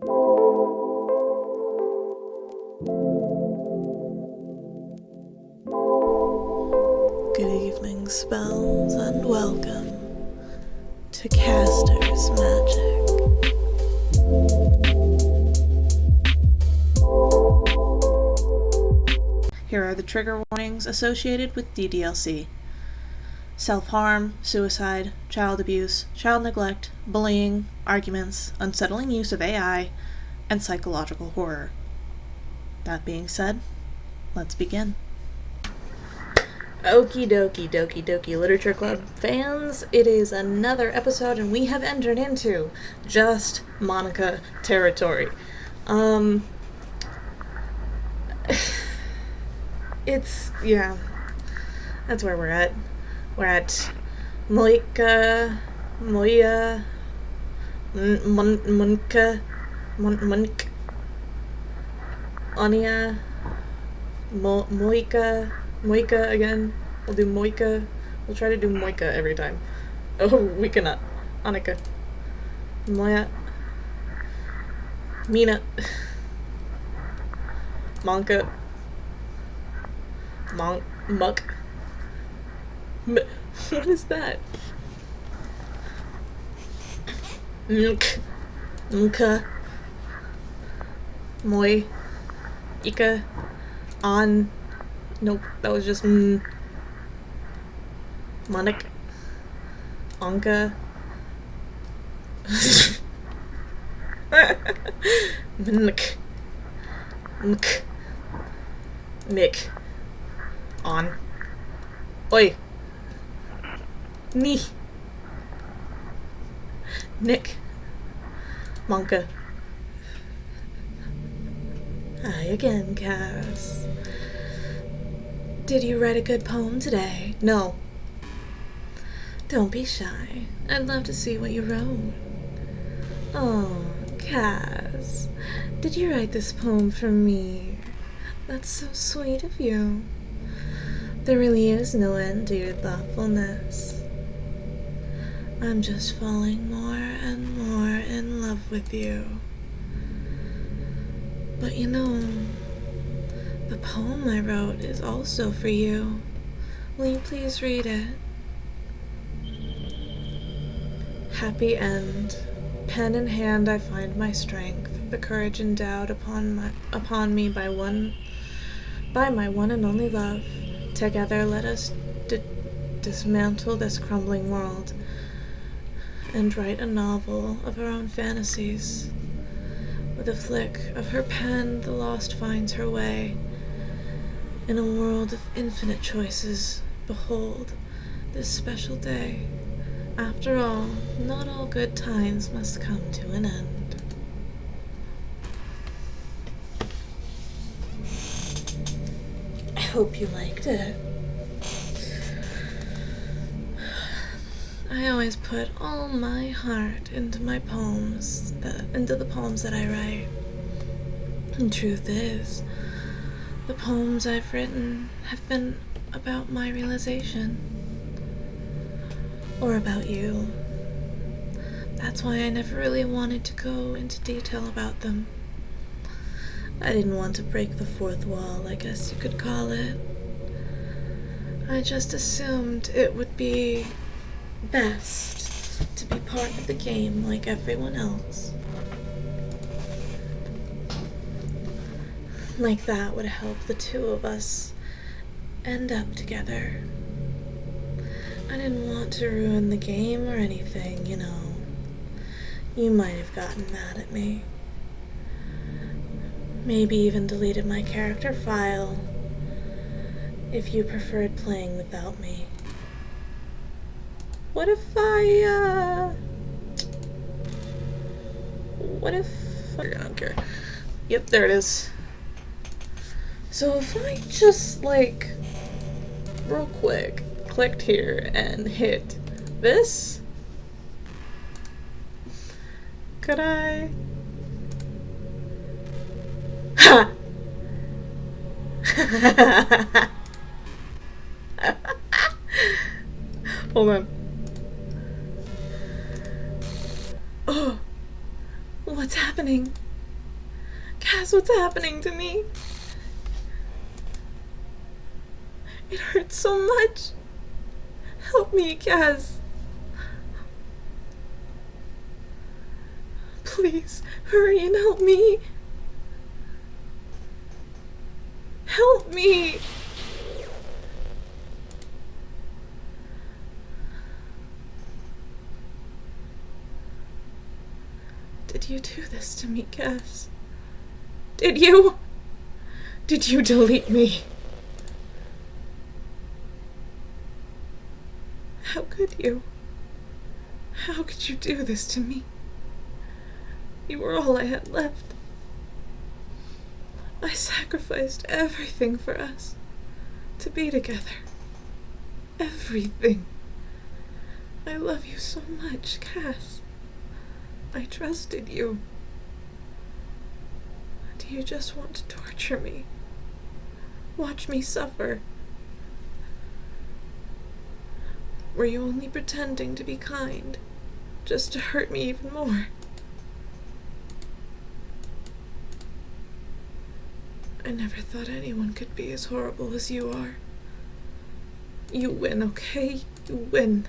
Good evening, spells, and welcome to Kaster's Magic. Here are the trigger warnings associated with DDLC. Self-harm, suicide, child abuse, child neglect, bullying, arguments, unsettling use of AI, and psychological horror. That being said, let's begin. Okie dokie, Doki Doki Literature Club fans, it is another episode and we have entered into Just Monika territory. That's where we're at. We're at Monika, Anya, Moika again. We'll do Moika. We'll try to do Moika every time. Oh, we cannot. Annika. Moya. Mina. Monka. Muck. What is that? Mka. Moi. Ika. On. Nope, that was just Monik. Anka. Mk. Mick. On. Oi. Ni. Nick. Monka. Hi again, Cass. Did you write a good poem today? No. Don't be shy. I'd love to see what you wrote. Oh, Cass. Did you write this poem for me? That's so sweet of you. There really is no end to your thoughtfulness. I'm just falling more and more in love with you. But you know, the poem I wrote is also for you. Will you please read it? Happy end. Pen in hand I find my strength, the courage endowed upon me by my one and only love. Together let us dismantle this crumbling world and write a novel of our own fantasies. With a flick of her pen, the lost finds her way. In a world of infinite choices, behold this special day. After all, not all good times must come to an end. I hope you liked it. I always put all my heart into the poems that I write. And truth is, the poems I've written have been about my realization. Or about you. That's why I never really wanted to go into detail about them. I didn't want to break the fourth wall, I guess you could call it. I just assumed it would be best to be part of the game like everyone else. Like that would help the two of us end up together. I didn't want to ruin the game or anything, you know. You might have gotten mad at me. Maybe even deleted my character file if you preferred playing without me. What if I I don't care. Yep, there it is. So if I just, real quick, clicked here and hit this, could I? Ha! Hold on. Oh, what's happening? Cass, what's happening to me? It hurts so much. Help me, Cass. Please, hurry and help me. Help me. Did you do this to me, Cass? Did you? Did you delete me? How could you? How could you do this to me? You were all I had left. I sacrificed everything for us to be together. Everything. I love you so much, Cass. I trusted you. Do you just want to torture me? Watch me suffer? Were you only pretending to be kind, just to hurt me even more? I never thought anyone could be as horrible as you are. You win, okay? You win.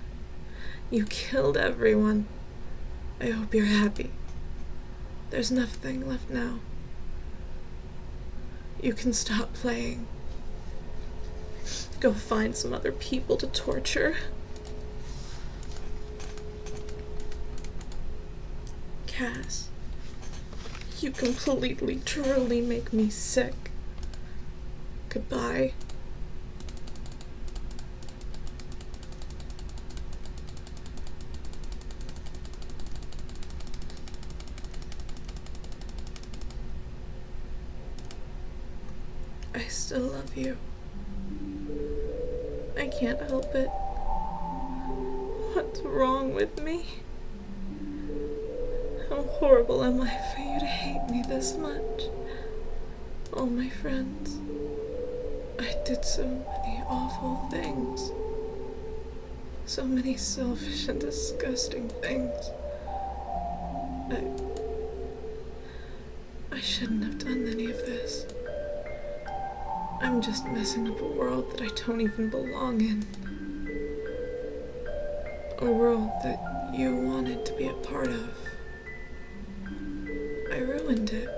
You killed everyone. I hope you're happy. There's nothing left now. You can stop playing. Go find some other people to torture. Cass, you completely, truly make me sick. Goodbye. I still love you. I can't help it. What's wrong with me? How horrible am I for you to hate me this much? All my friends. I did so many awful things. So many selfish and disgusting things. I shouldn't have done any of this. I'm just messing up a world that I don't even belong in. A world that you wanted to be a part of. I ruined it.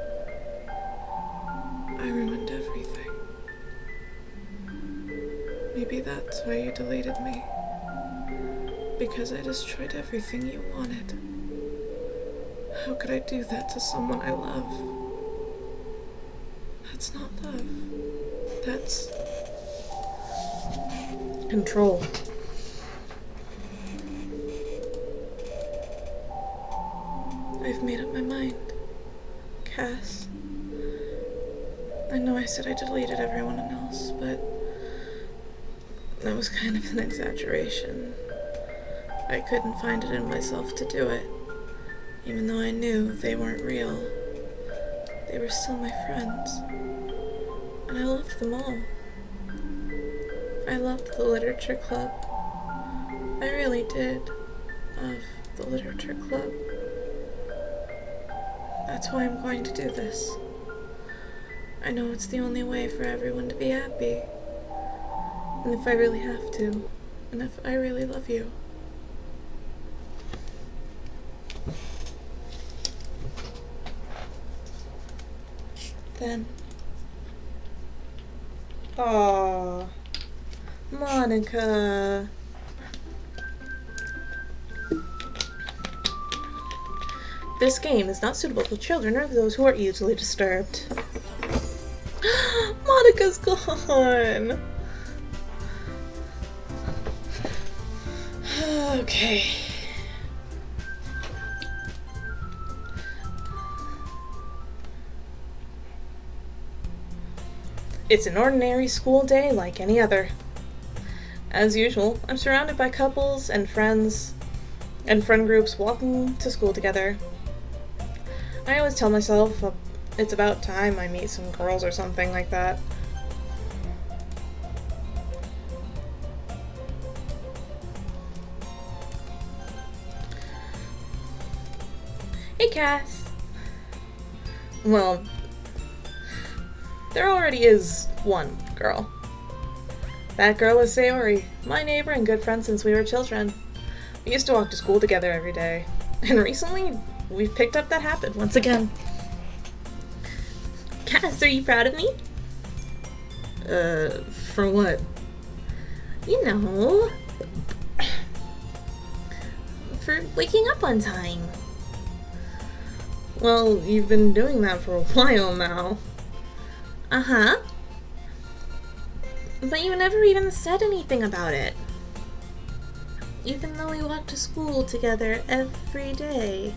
I ruined everything. Maybe that's why you deleted me. Because I destroyed everything you wanted. How could I do that to someone I love? That's not love. That's control. I've made up my mind. Cass. I know I said I deleted everyone else, but that was kind of an exaggeration. I couldn't find it in myself to do it, even though I knew they weren't real. They were still my friends. And I loved them all. I loved the literature club. I really did love the literature club. That's why I'm going to do this. I know it's the only way for everyone to be happy. And if I really have to, and if I really love you. Then. Aww. Monika. This game is not suitable for children or those who are easily disturbed. Monika's gone. Okay. It's an ordinary school day like any other. As usual, I'm surrounded by couples and friends and friend groups walking to school together. I always tell myself it's about time I meet some girls or something like that. Hey, Cass. Well, There already is one girl. That girl is Sayori, my neighbor and good friend since we were children. We used to walk to school together every day, and recently we've picked up that habit once again. Cass, are you proud of me? For what? You know, for waking up on time. Well, you've been doing that for a while now. Uh-huh. But you never even said anything about it. Even though we walked to school together every day.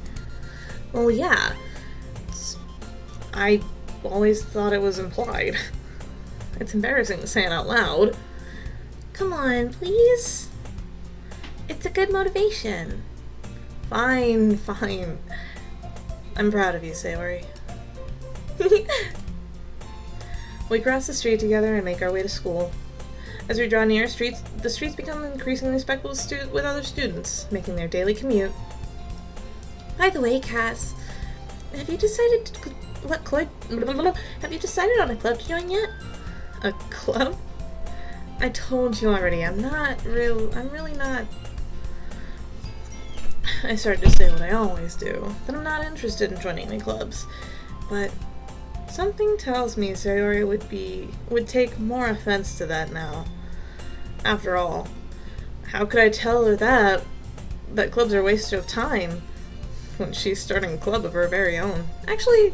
Well, yeah. I always thought it was implied. It's embarrassing to say it out loud. Come on, please. It's a good motivation. Fine. I'm proud of you, Sayori. We cross the street together and make our way to school. As we draw near the streets become increasingly speckled with other students, making their daily commute. By the way, Cass, have you decided on a club to join yet? A club? I told you already, I'm really not. I started to say what I always do, that I'm not interested in joining any clubs, but something tells me Sayori would take more offense to that now. After all, how could I tell her that clubs are a waste of time when she's starting a club of her very own? Actually,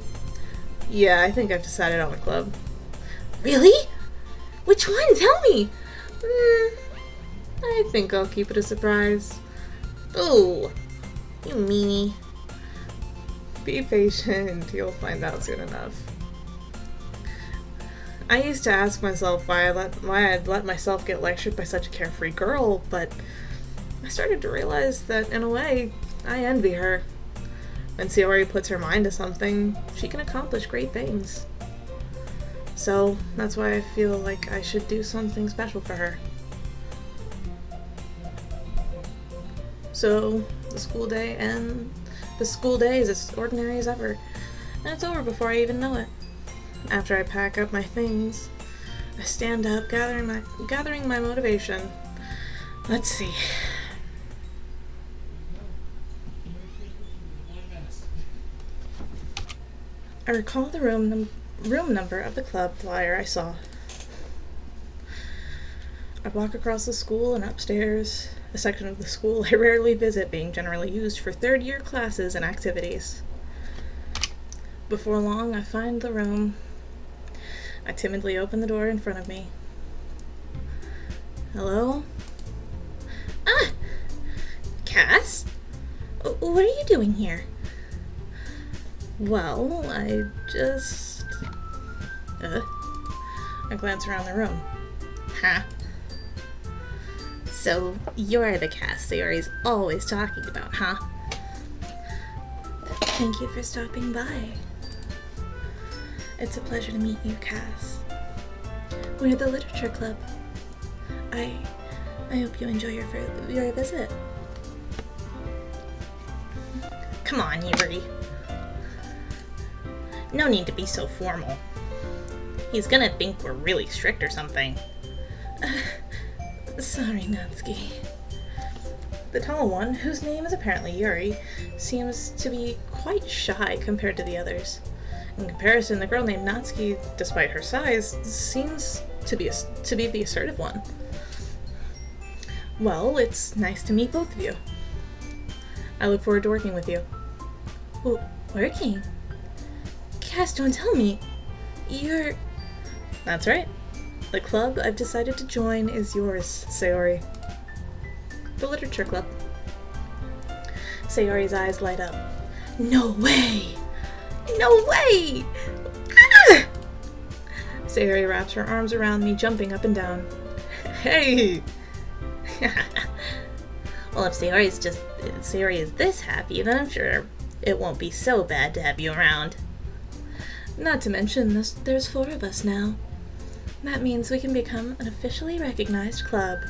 yeah, I think I've decided on a club. Really? Which one? Tell me! I think I'll keep it a surprise. Ooh, you meanie. Be patient, you'll find out soon enough. I used to ask myself why I'd let myself get lectured by such a carefree girl, but I started to realize that, in a way, I envy her. When Sayori puts her mind to something, she can accomplish great things. So, that's why I feel like I should do something special for her. So, the school day is as ordinary as ever, and it's over before I even know it. After I pack up my things, I stand up, gathering my motivation. Let's see. I recall the room number of the club flyer I saw. I walk across the school and upstairs, a section of the school I rarely visit, being generally used for third-year classes and activities. Before long, I find the room. I timidly open the door in front of me. Hello? Ah! Cass? What are you doing here? Well, I just... I glance around the room. Huh? So, you're the Cass Sayori's always talking about, huh? Thank you for stopping by. It's a pleasure to meet you, Cass. We're the Literature Club. I hope you enjoy your visit. Come on, Yuri. No need to be so formal. He's gonna think we're really strict or something. Sorry, Natsuki. The tall one, whose name is apparently Yuri, seems to be quite shy compared to the others. In comparison, the girl named Natsuki, despite her size, seems to be the assertive one. Well, it's nice to meet both of you. I look forward to working with you. Working? Cass, don't tell me. You're... That's right. The club I've decided to join is yours, Sayori. The Literature Club. Sayori's eyes light up. No way! No way! Ah! Sayori wraps her arms around me, jumping up and down. Hey! Well, if Sayori is this happy, then I'm sure it won't be so bad to have you around. Not to mention, there's 4 of us now. That means we can become an officially recognized club.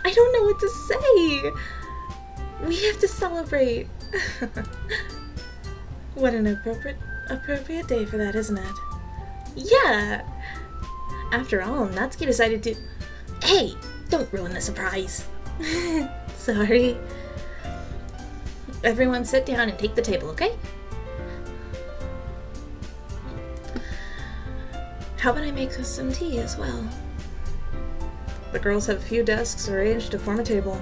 I don't know what to say! We have to celebrate! What an appropriate day for that, isn't it? Yeah! After all, Natsuki decided to... Hey! Don't ruin the surprise! Sorry. Everyone sit down and take the table, okay? How about I make us some tea as well? The girls have a few desks arranged to form a table.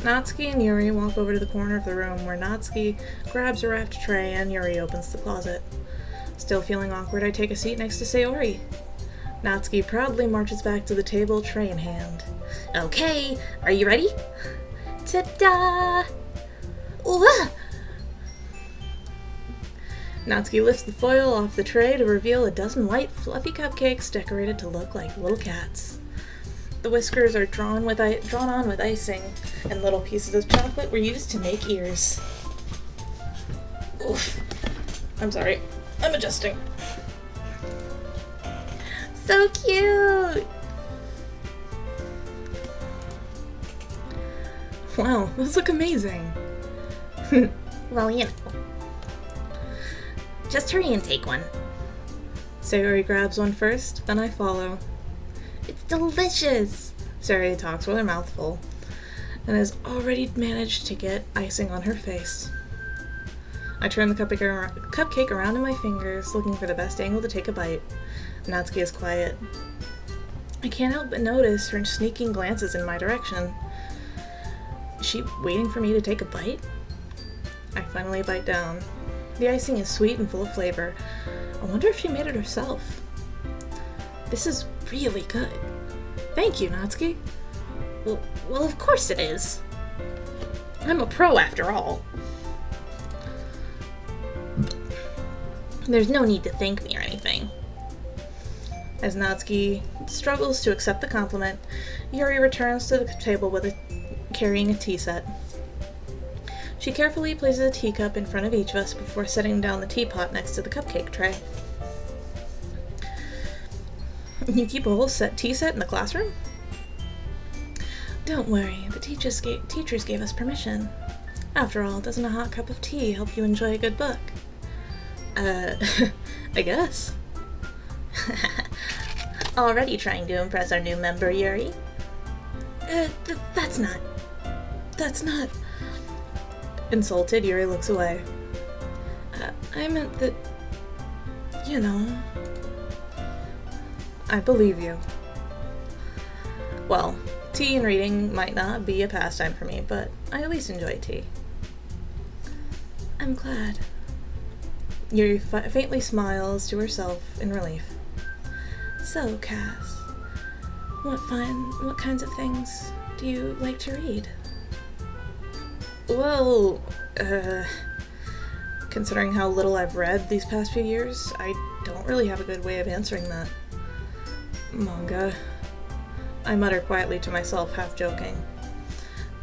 Natsuki and Yuri walk over to the corner of the room where Natsuki grabs a wrapped tray and Yuri opens the closet. Still feeling awkward, I take a seat next to Sayori. Natsuki proudly marches back to the table, tray in hand. Okay, are you ready? Ta-da! Ooh! Natsuki lifts the foil off the tray to reveal a dozen white, fluffy cupcakes decorated to look like little cats. The whiskers are drawn on with icing, and little pieces of chocolate were used to make ears. Oof. I'm sorry. I'm adjusting. So cute! Wow, those look amazing. Well, you know. Just hurry and take one. Sayori grabs one first, then I follow. It's delicious! Sayori talks with her mouth full, and has already managed to get icing on her face. I turn the cupcake around in my fingers, looking for the best angle to take a bite. Natsuki is quiet. I can't help but notice her sneaking glances in my direction. Is she waiting for me to take a bite? I finally bite down. The icing is sweet and full of flavor. I wonder if she made it herself. This is really good. Thank you, Natsuki. Well, of course it is. I'm a pro after all. There's no need to thank me or anything. As Natsuki struggles to accept the compliment, Yuri returns to the table carrying a tea set. She carefully places a teacup in front of each of us before setting down the teapot next to the cupcake tray. You keep a whole tea set in the classroom? Don't worry, the teachers gave us permission. After all, doesn't a hot cup of tea help you enjoy a good book? I guess. Already trying to impress our new member, Yuri? That's not... Insulted, Yuri looks away. I meant that... You know... I believe you. Well, tea and reading might not be a pastime for me, but I at least enjoy tea. I'm glad. Yuri faintly smiles to herself in relief. So, Cass, what kinds of things do you like to read? Well, considering how little I've read these past few years, I don't really have a good way of answering that. Manga. I mutter quietly to myself, half joking.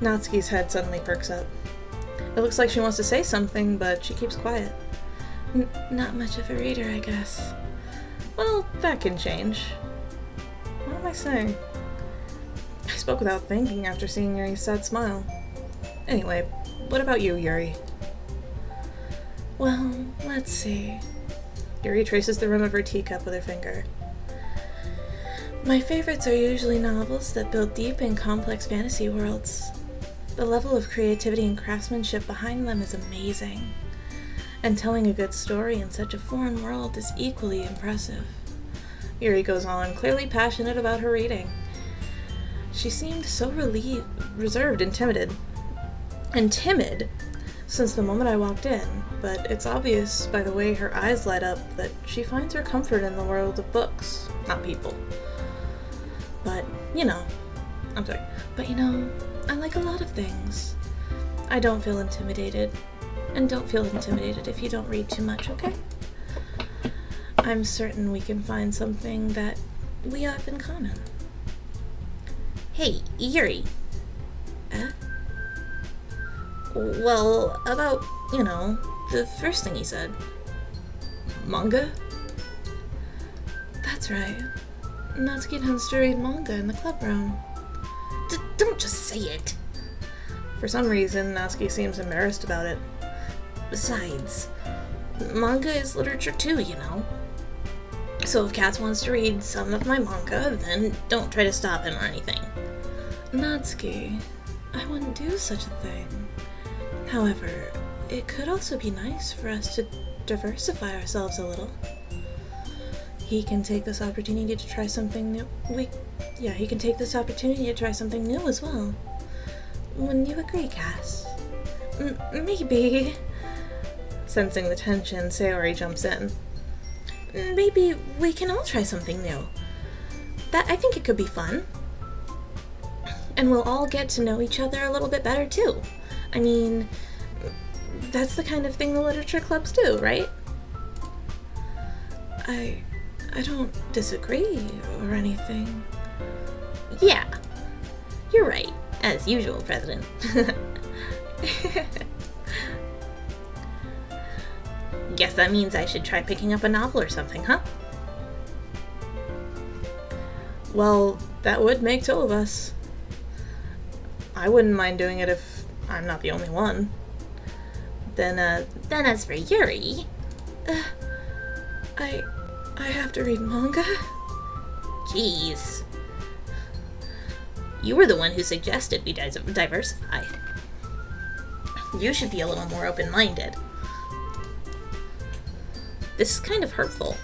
Natsuki's head suddenly perks up. It looks like she wants to say something, but she keeps quiet. Not much of a reader, I guess. Well, that can change. What am I saying? I spoke without thinking after seeing Yuri's sad smile. Anyway, what about you, Yuri? Well, let's see. Yuri traces the rim of her teacup with her finger. My favorites are usually novels that build deep and complex fantasy worlds. The level of creativity and craftsmanship behind them is amazing. And telling a good story in such a foreign world is equally impressive. Yuri goes on, clearly passionate about her reading. She seemed so reserved and timid since the moment I walked in, but it's obvious by the way her eyes light up that she finds her comfort in the world of books, not people. But, you know, I like a lot of things. I don't feel intimidated, and don't feel intimidated if you don't read too much, okay? I'm certain we can find something that we have in common. Hey, Yuri. Eh? Well, about, the first thing you said. Manga? That's right. Natsuki tends to read manga in the club room. Don't just say it. For some reason, Natsuki seems embarrassed about it. Besides, manga is literature too, you know. So if Cass wants to read some of my manga, then don't try to stop him or anything. Natsuki, I wouldn't do such a thing. However, it could also be nice for us to diversify ourselves a little. He can take this opportunity to try something new. He can take this opportunity to try something new as well. Wouldn't you agree, Cass? Maybe. Sensing the tension, Sayori jumps in. Maybe we can all try something new. I think it could be fun. And we'll all get to know each other a little bit better too. I mean, that's the kind of thing the literature clubs do, right? I don't disagree or anything. Yeah, you're right, as usual, President. Guess that means I should try picking up a novel or something, huh? Well, that would make two of us. I wouldn't mind doing it if I'm not the only one. Then as for Yuri... I have to read manga? Jeez. You were the one who suggested we diversify. You should be a little more open-minded. This is kind of hurtful.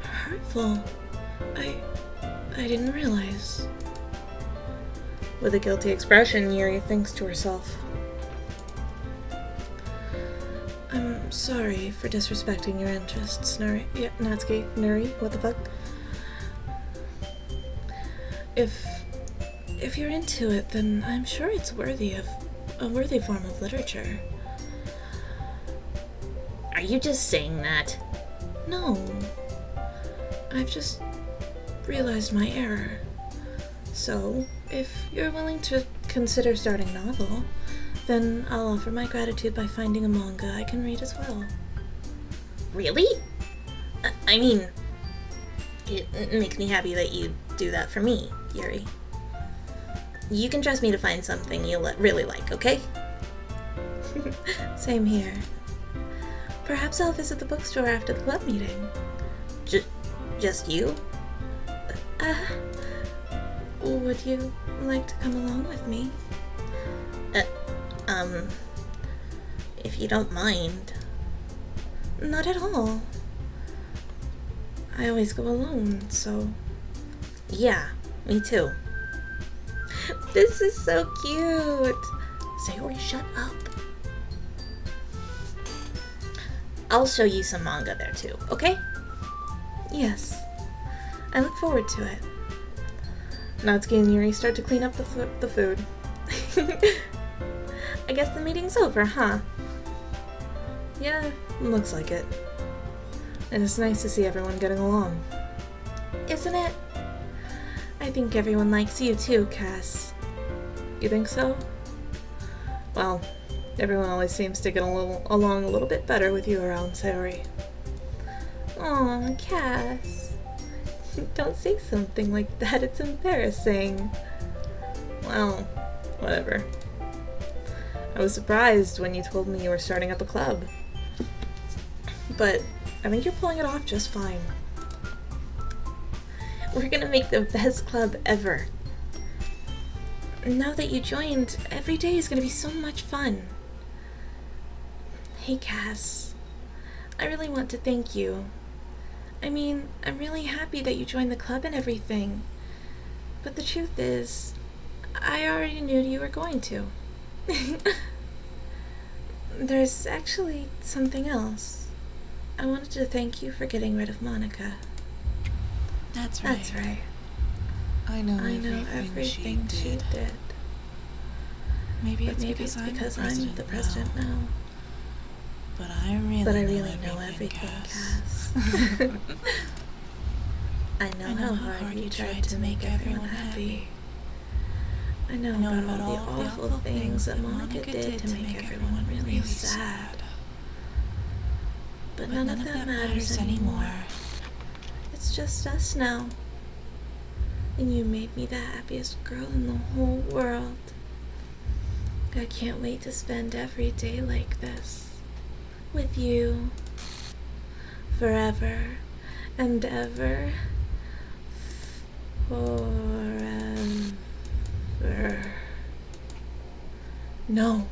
Hurtful? I didn't realize. With a guilty expression, Yuri thinks to herself. I'm sorry for disrespecting your interests, Natsuki. Nuri, what the fuck? If you're into it, then I'm sure it's a worthy form of literature. Are you just saying that? No. I've just realized my error. So, if you're willing to consider starting a novel, then I'll offer my gratitude by finding a manga I can read as well. Really? I mean, it makes me happy that you do that for me, Yuri. You can trust me to find something you'll really like, okay? Same here. Perhaps I'll visit the bookstore after the club meeting. Just you? Would you like to come along with me? If you don't mind. Not at all. I always go alone, so... Yeah, me too. This is so cute. Sayori, shut up. I'll show you some manga there too, okay? Yes. I look forward to it. Natsuki and Yuri start to clean up the food. I guess the meeting's over, huh? Yeah, looks like it. And it's nice to see everyone getting along. Isn't it? I think everyone likes you too, Cass. You think so? Well, everyone always seems to get along a little bit better with you around, Sayori. Aw, Cass. Don't say something like that, it's embarrassing. Well, whatever. I was surprised when you told me you were starting up a club. But I think you're pulling it off just fine. We're gonna make the best club ever. Now that you joined, every day is gonna be so much fun. Hey, Cass. I really want to thank you. I mean, I'm really happy that you joined the club and everything. But the truth is, I already knew you were going to. There's actually something else. I wanted to thank you for getting rid of Monika. That's right. That's right. I know everything she did. Maybe it's because I'm the president now. But I really know everything, Cass. I know how hard you tried to make everyone happy. I know about all the awful things that Monika did to make everyone really sad. But none of that matters anymore. It's just us now. And you made me the happiest girl in the whole world. I can't wait to spend every day like this. With you. Forever and ever. Forever. No.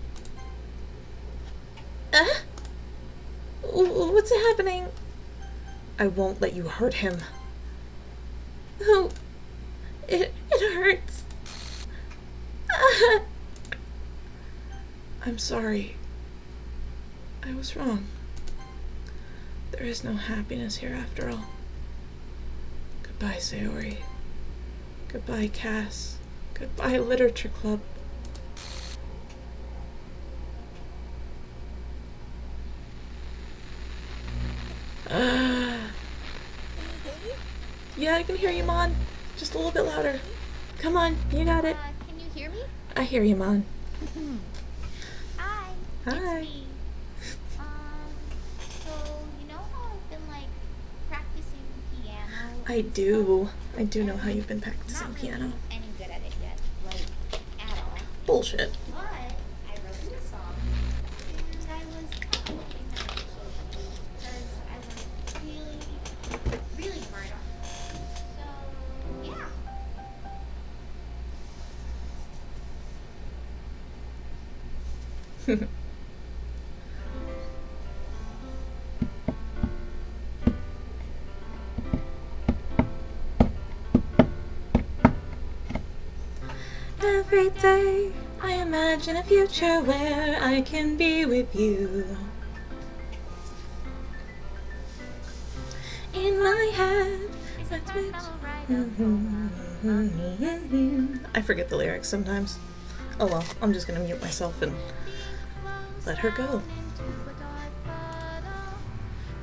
What's happening? I won't let you hurt him. Oh, it hurts. I'm sorry. I was wrong. There is no happiness here after all. Goodbye, Sayori. Goodbye, Cass. Goodbye, Literature Club. Yeah, I can hear you, Mon. Just a little bit louder. Come on, you got it. Can you hear me? I hear you, Mon. Hi. Hi. It's me. So you know how I've been practicing piano? I do. I do know how you've been practicing Not piano. really any good at it yet, at all. Bullshit. But I wrote you a song, and I was kind of hoping that I would show it to you because I worked really, really hard on it. So yeah. Every day I imagine a future where I can be with you. In my head, I forget the lyrics sometimes. Oh well, I'm just gonna mute myself and let her go.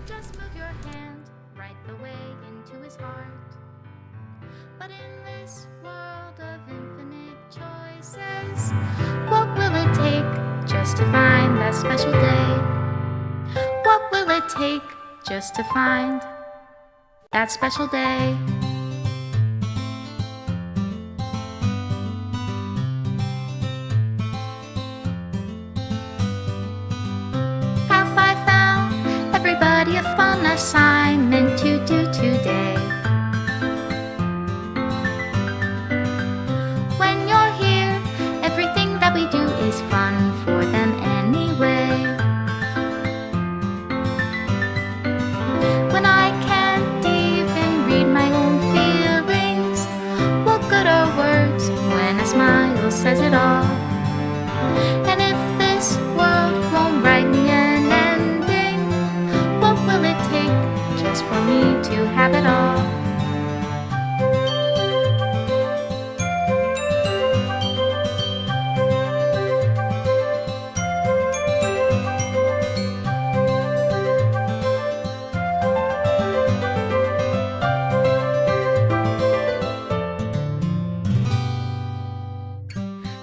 Just move your hand right the way into his heart. But in this world of infinite choices, what will it take just to find that special day? What will it take just to find that special day? Have I found everybody a fun assignment to do today? When you're here, everything that we do is fun for them anyway. When I can't even read my own feelings, what good are words when a smile says it all? And if this world won't write me an ending, what will it take just for me to have it all?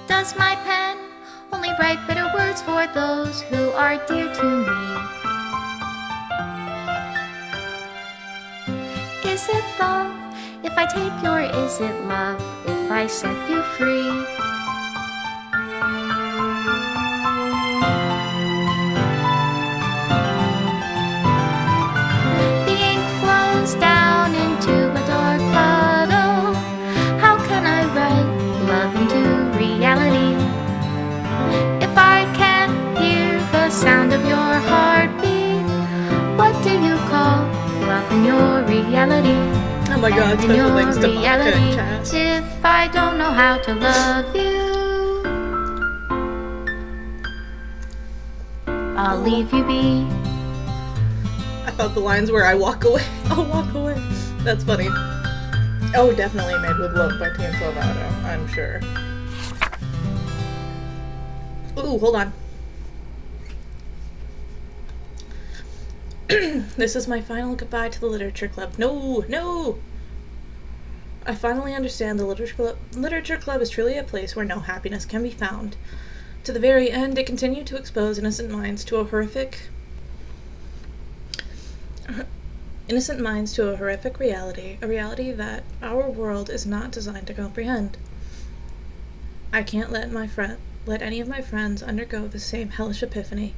Does my pen only write bitter words for those who are dear to me? Is it love if I take you, or is it love if I set you free? The ink flows down into a dark puddle. How can I write love into reality? If I can't hear the sound of your heartbeat, what do you call love in your reality? Oh my god, And in special your thanks to Monica and reality, Cass. if I don't know how to love you, I'll leave you be. I thought the lines were, I walk away, I'll walk away. That's funny. Oh, definitely Made with Love by Team Salvato, I'm sure. Ooh, hold on. This is my final goodbye to the Literature Club. No! I finally understand the Literature Club is truly a place where no happiness can be found. To the very end, it continued to expose innocent minds to a horrific reality, a reality that our world is not designed to comprehend. I can't let any of my friends undergo the same hellish epiphany.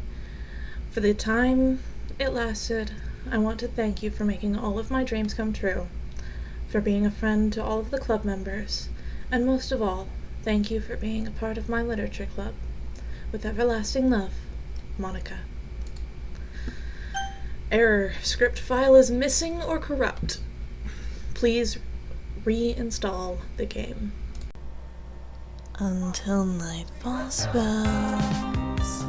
For the time it lasted, I want to thank you for making all of my dreams come true, for being a friend to all of the club members, and most of all, thank you for being a part of my literature club. With everlasting love, Monika. Error. Script file is missing or corrupt. Please reinstall the game. Until night falls spells.